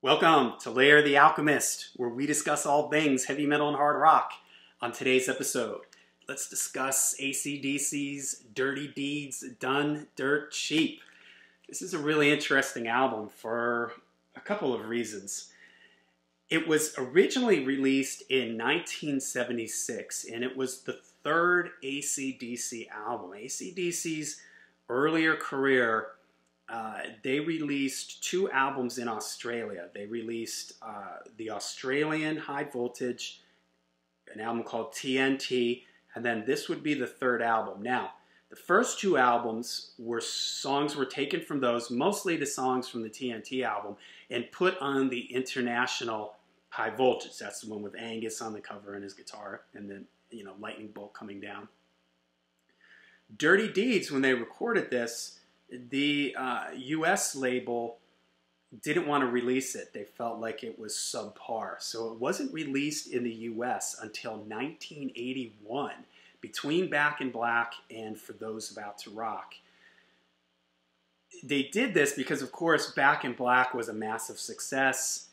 Welcome to Lair the Alchemist, where we discuss all things heavy metal and hard rock. On today's episode, let's discuss AC/DC's Dirty Deeds Done Dirt Cheap. This is a really interesting album for a couple of reasons. It was originally released in 1976, and it was the third AC/DC album. AC/DC's earlier career, they released two albums in Australia. They released the Australian High Voltage, an album called TNT, and then this would be the third album. Now, the first two albums songs were taken from those, mostly the songs from the TNT album, and put on the International High Voltage. That's the one with Angus on the cover and his guitar, and then, lightning bolt coming down. Dirty Deeds, when they recorded this, the US label didn't want to release it. They felt like it was subpar. So it wasn't released in the US until 1981, between Back in Black and For Those About to Rock. They did this because, of course, Back in Black was a massive success.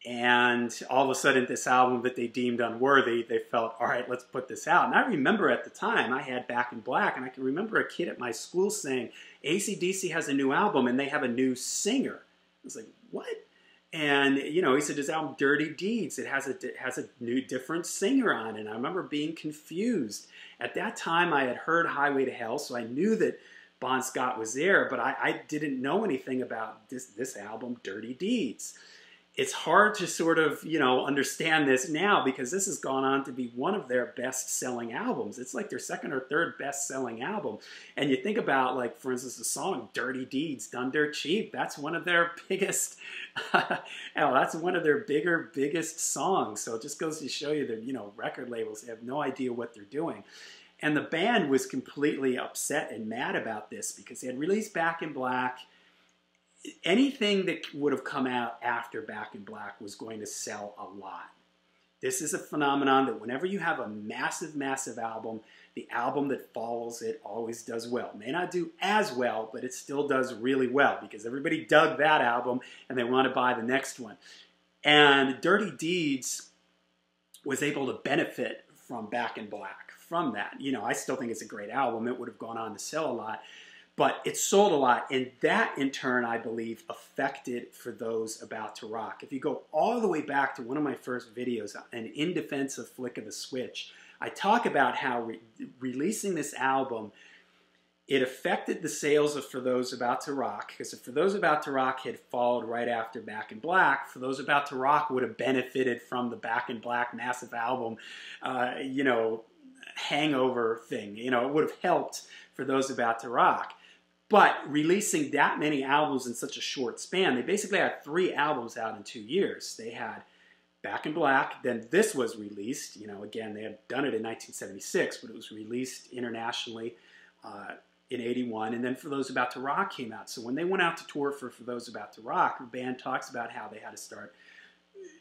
And all of a sudden, this album that they deemed unworthy, they felt, all right, let's put this out. And I remember at the time, I had Back in Black, and I can remember a kid at my school saying, AC/DC has a new album, and they have a new singer. I was like, what? And, he said, this album, Dirty Deeds, it has a new, different singer on it. And I remember being confused. At that time, I had heard Highway to Hell, so I knew that Bon Scott was there, but I didn't know anything about this album, Dirty Deeds. It's hard to sort of, understand this now because this has gone on to be one of their best-selling albums. It's like their second or third best-selling album. And you think about, like, for instance, the song Dirty Deeds Done Dirt Cheap. That's one of their biggest, that's one of their biggest songs. So it just goes to show you that, record labels have no idea what they're doing. And the band was completely upset and mad about this because they had released Back in Black. Anything that would have come out after Back in Black was going to sell a lot. This is a phenomenon that whenever you have a massive, massive album, the album that follows it always does well. It may not do as well, but it still does really well because everybody dug that album and they want to buy the next one. And Dirty Deeds was able to benefit from Back in Black, from that. I still think it's a great album. It would have gone on to sell a lot. But it sold a lot, and that, in turn, I believe, affected For Those About to Rock. If you go all the way back to one of my first videos, an In Defense of Flick of the Switch, I talk about how releasing this album, it affected the sales of For Those About to Rock, because if For Those About to Rock had followed right after Back in Black, For Those About to Rock would have benefited from the Back in Black massive album, hangover thing. It would have helped For Those About to Rock. But releasing that many albums in such a short span, they basically had 3 albums out in 2 years. They had Back in Black, then this was released. Again, they had done it in 1976, but it was released internationally in 81. And then For Those About to Rock came out. So when they went out to tour for Those About to Rock, the band talks about how they had to start,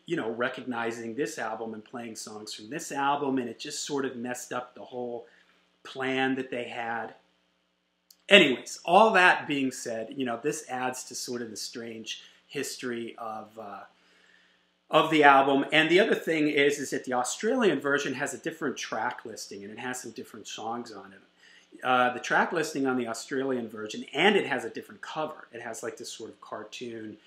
recognizing this album and playing songs from this album. And it just sort of messed up the whole plan that they had. Anyways, all that being said, this adds to sort of the strange history of the album. And the other thing is that the Australian version has a different track listing, and it has some different songs on it. The track listing on the Australian version, and it has a different cover. It has like this sort of cartoon.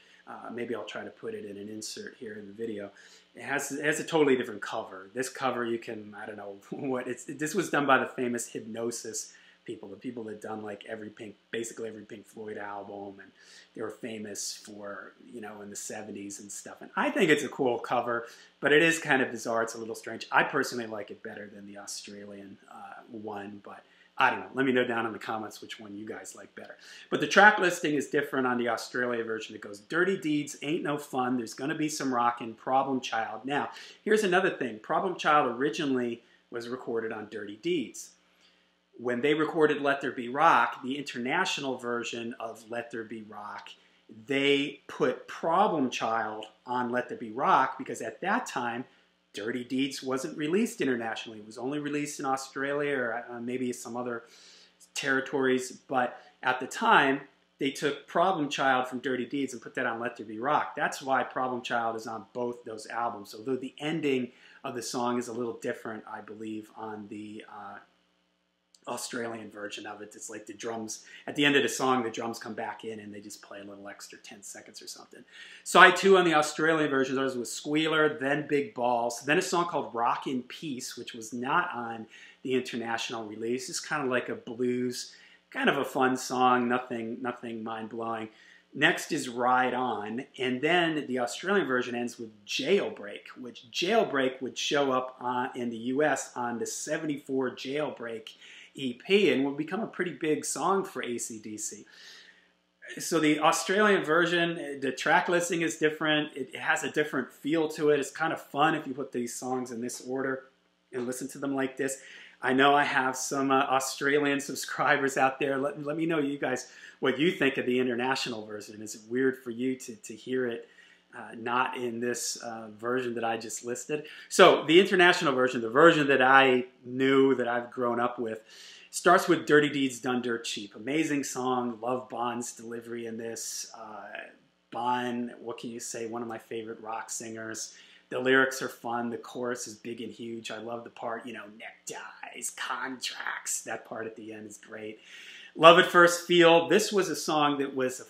Maybe I'll try to put it in an insert here in the video. It has a totally different cover. This cover, you can, I don't know what this was done by the famous Hypnosis people, the people that done like basically every Pink Floyd album, and they were famous for, in the 70s and stuff. And I think it's a cool cover, but it is kind of bizarre. It's a little strange. I personally like it better than the Australian one, but I don't know. Let me know down in the comments which one you guys like better. But the track listing is different on the Australia version. It goes, Dirty Deeds Ain't No Fun. There's going to be some rockin', Problem Child. Now, here's another thing. Problem Child originally was recorded on Dirty Deeds. When they recorded Let There Be Rock, the international version of Let There Be Rock, they put Problem Child on Let There Be Rock because at that time, Dirty Deeds wasn't released internationally. It was only released in Australia or maybe some other territories. But at the time, they took Problem Child from Dirty Deeds and put that on Let There Be Rock. That's why Problem Child is on both those albums, although the ending of the song is a little different, I believe, on the Australian version of it. It's like the drums, at the end of the song, the drums come back in and they just play a little extra 10 seconds or something. Side 2 on the Australian version, those was Squealer, then Big Balls, then a song called Rock in Peace, which was not on the international release. It's kind of like a blues, kind of a fun song, nothing mind-blowing. Next is Ride On, and then the Australian version ends with Jailbreak, which Jailbreak would show up in the US on the '74 Jailbreak EP and will become a pretty big song for AC/DC. So the Australian version, the track listing is different. It has a different feel to it. It's kind of fun if you put these songs in this order and listen to them like this. I know I have some Australian subscribers out there. Let me know, you guys, what you think of the international version. Is it weird for you to hear it not in this version that I just listed? So the international version, the version that I knew, that I've grown up with, starts with Dirty Deeds Done Dirt Cheap. Amazing song. Love Bond's delivery in this. Bond, what can you say, one of my favorite rock singers. The lyrics are fun. The chorus is big and huge. I love the part, you know, neckties, contracts. That part at the end is great. Love at First Feel. This was a song that was a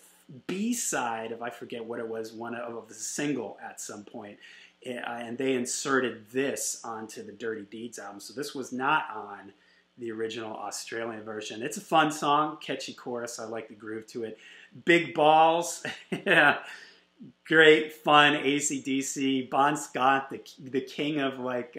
B-side, if I forget what it was, one of the single at some point. And they inserted this onto the Dirty Deeds album. So this was not on the original Australian version. It's a fun song, catchy chorus. I like the groove to it. Big Balls. Yeah. Great, fun AC/DC. Bon Scott, the king of like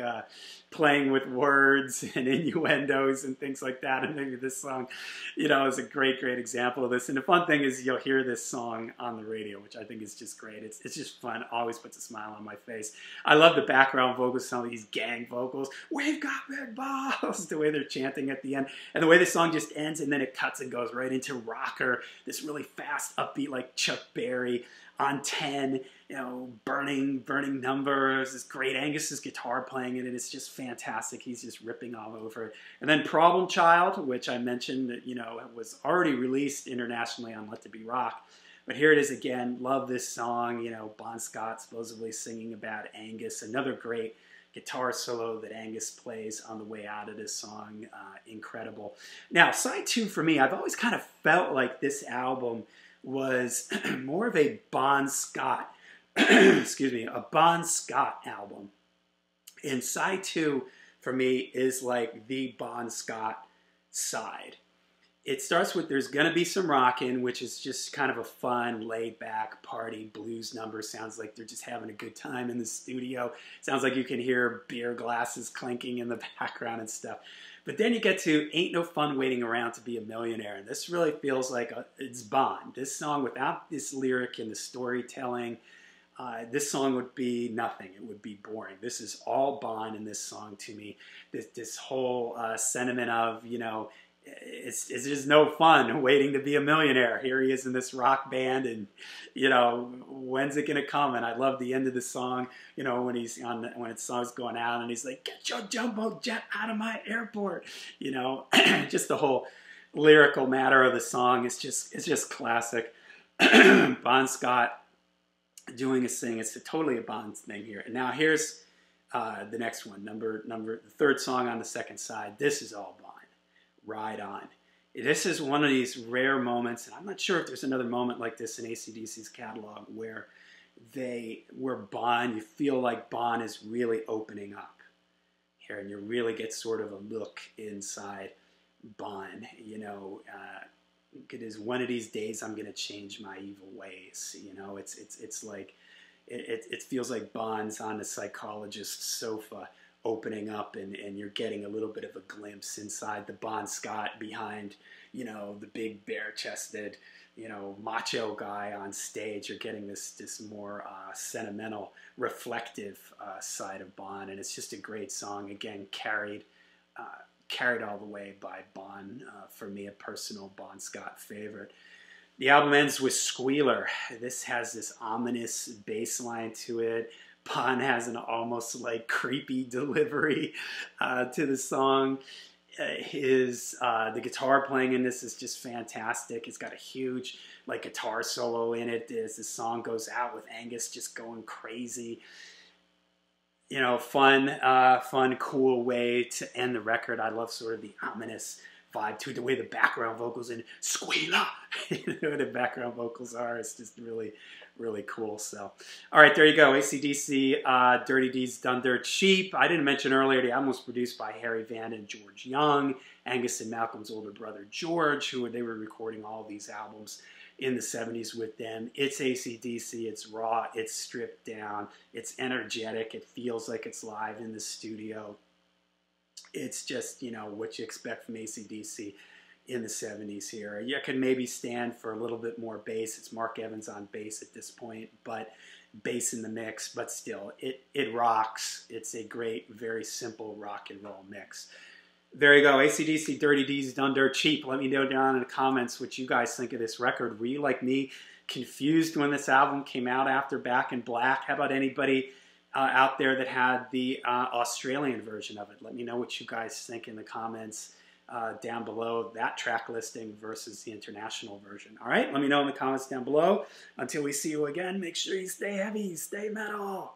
playing with words and innuendos and things like that. And maybe this song, you know, is a great example of this. And the fun thing is you'll hear this song on the radio, which I think is just great. It's just fun. Always puts a smile on my face. I love the background vocals, some of these gang vocals. We've got big balls. The way they're chanting at the end. And the way the song just ends and then it cuts and goes right into rocker. This really fast, upbeat like Chuck Berry. On 10, you know, burning numbers. This great Angus's guitar playing in it. It's just fantastic. He's just ripping all over it. And then Problem Child, which I mentioned that, you know, was already released internationally on Let There Be Rock. But here it is again. Love this song. You know, Bon Scott supposedly singing about Angus. Another great guitar solo that Angus plays on the way out of this song. Incredible. Now, side 2 for me, I've always kind of felt like this album was more of a Bon Scott, excuse me, a Bon Scott album. And side 2 for me is like the Bon Scott side. It starts with There's Gonna Be Some Rockin', which is just kind of a fun, laid-back party blues number. Sounds like they're just having a good time in the studio. Sounds like you can hear beer glasses clinking in the background and stuff. But then you get to Ain't No Fun Waiting Around to Be a Millionaire. And this really feels like it's Bond. This song, without this lyric and the storytelling, this song would be nothing. It would be boring. This is all Bond in this song to me. This whole sentiment of, you know, it's just no fun waiting to be a millionaire. Here he is in this rock band, and you know, when's it gonna come? And I love the end of the song. You know, when he's when the song's going out, and he's like, "Get your jumbo jet out of my airport." You know, just the whole lyrical matter of the song is just classic. Bon Scott doing his thing. It's totally a Bond thing here. And now here's the next one, the third song on the second side. This is all Bond. Ride On. This is one of these rare moments, and I'm not sure if there's another moment like this in AC/DC's catalog where Bond, you feel like Bond is really opening up here, and you really get sort of a look inside Bond. You know, it is one of these days I'm going to change my evil ways. You know, it's like it feels like Bond's on the psychologist's sofa, opening up, and you're getting a little bit of a glimpse inside the Bon Scott behind, you know, the big bare-chested, you know, macho guy on stage. You're getting this more sentimental, reflective side of Bond, and it's just a great song. Again, carried all the way by Bond. For me, a personal Bon Scott favorite. The album ends with Squealer. This has this ominous bass line to it. Bond has an almost like creepy delivery to the song. The guitar playing in this is just fantastic. It's got a huge like guitar solo in it as the song goes out with Angus just going crazy. You know, fun, cool way to end the record. I love sort of the ominous vibe to it, the way the background vocals in Squealer, the background vocals are. It's just really, really cool. So, all right, there you go. AC/DC, Dirty Deeds Done Dirt Cheap. I didn't mention earlier the album was produced by Harry Vanda and George Young, Angus and Malcolm's older brother George, they were recording all these albums in the 70s with them. It's AC/DC, it's raw, it's stripped down, it's energetic, it feels like it's live in the studio. It's just, you know, what you expect from AC/DC in the 70s here. You can maybe stand for a little bit more bass. It's Mark Evans on bass at this point, but bass in the mix, but still, it rocks. It's a great, very simple rock and roll mix. There you go, AC/DC, Dirty Deeds Done Dirt Cheap. Let me know down in the comments what you guys think of this record. Were you, like me, confused when this album came out after Back in Black? How about anybody out there that had the Australian version of it? Let me know what you guys think in the comments down below, that track listing versus the international version. All right, let me know in the comments down below. Until we see you again, make sure you stay heavy, stay metal.